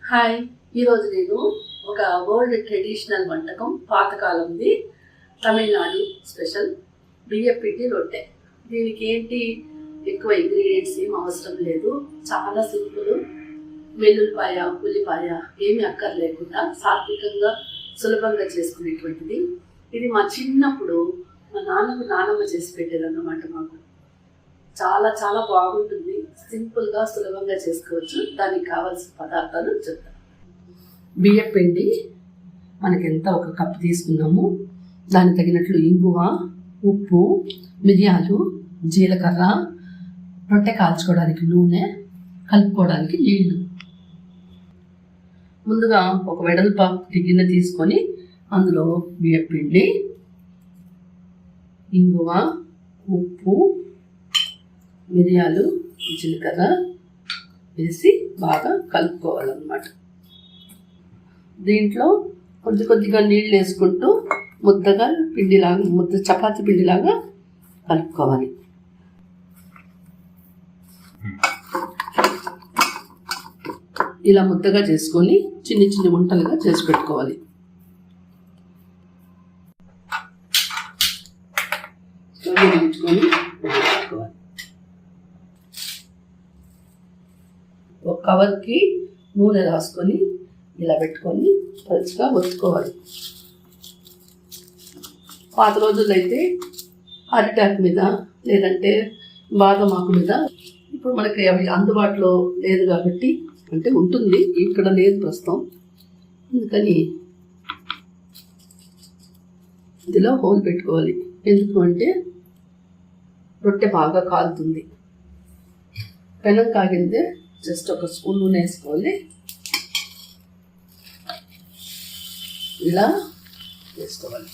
Hi, ఈరోజు నేను ఒక ఓల్డ్ ట్రెడిషనల్ వంటకం పాతకాలంది తమిళనాడు స్పెషల్ బియ్యపిండి రొట్టె. దీనికి ఏంటి ఎక్కువ ఇంగ్రీడియంట్స్ ఏం అవసరం లేదు, చాలా సింపుల్. వెల్లుల్లిపాయ ఉల్లిపాయ ఏమి అక్కర్లేకుండా సాత్వికంగా సులభంగా చేసుకునేటువంటిది. ఇది మా చిన్నప్పుడు మా నాన్నమ్మ చేసి పెట్టేదన్నమాట. మాకు చాలా చాలా బాగుంటుంది, సింపుల్గా సులభంగా చేసుకోవచ్చు. దానికి కావాల్సిన పదార్థాలు చెప్తాను. బియ్యం పిండి మనకి ఎంత ఒక కప్పు తీసుకున్నాము, దానికి తగినట్లు ఇంగువ, ఉప్పు, మిరియాలు, జీలకర్ర, రొట్టె కాల్చుకోవడానికి నూనె, కలుపుకోవడానికి నీళ్లు. ముందుగా ఒక వెడల్పాటి గిన్నె తీసుకొని అందులో బియ్యం పిండి, ఇంగువ, ఉప్పు, మిరియాలు, జీలకర్ర వేసి బాగా కలుపుకోవాలన్నమాట. దీంట్లో కొద్దిగా నీళ్ళు వేసుకుంటూ ముద్దగా పిండిలాగా చపాతీ పిండిలాగా కలుపుకోవాలి. ఇలా ముద్దగా చేసుకొని చిన్ని వంటలుగా చేసి పెట్టుకోవాలి. పెట్టుకోవాలి. ఒక కవర్కి నూనె రాసుకొని ఇలా పెట్టుకొని పలుచగా ఒత్తుకోవాలి. పాత రోజుల్లో అయితే అరిటాకు మీద లేదంటే బాదం ఆకు మీద, ఇప్పుడు మనకి అవి అందుబాటులో లేదు కాబట్టి, అంటే ఉంటుంది ఇక్కడ లేదు ప్రస్తుతం, అందుకని ఇందులో హోల్ పెట్టుకోవాలి. ఎందుకు అంటే రొట్టె బాగా కాలుతుంది. పెనం కాగిందే జస్ట్ ఒక స్పూన్ నూనె వేసుకోవాలి. ఇలా వేసుకోవాలి.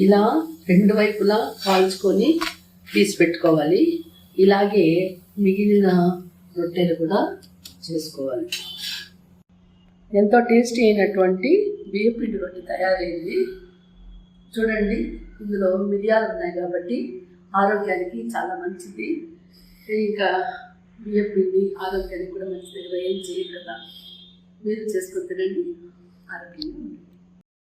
ఇలా రెండు వైపులా కాల్చుకొని తీసి పెట్టుకోవాలి. ఇలాగే మిగిలిన రొట్టెలు కూడా చేసుకోవాలి. ఎంతో టేస్టీ అయినటువంటి బియ్యపిండి రొట్టె తయారైంది. చూడండి, ఇందులో మిరియాలు ఉన్నాయి కాబట్టి ఆరోగ్యానికి చాలా మంచిది. ఇంకా బియ్యపిండి ఆరోగ్యానికి కూడా మంచిది. ఏం చేయదు కదా, మీరు చేసుకొని తినండి, ఆరోగ్యంగా ఉంటుంది.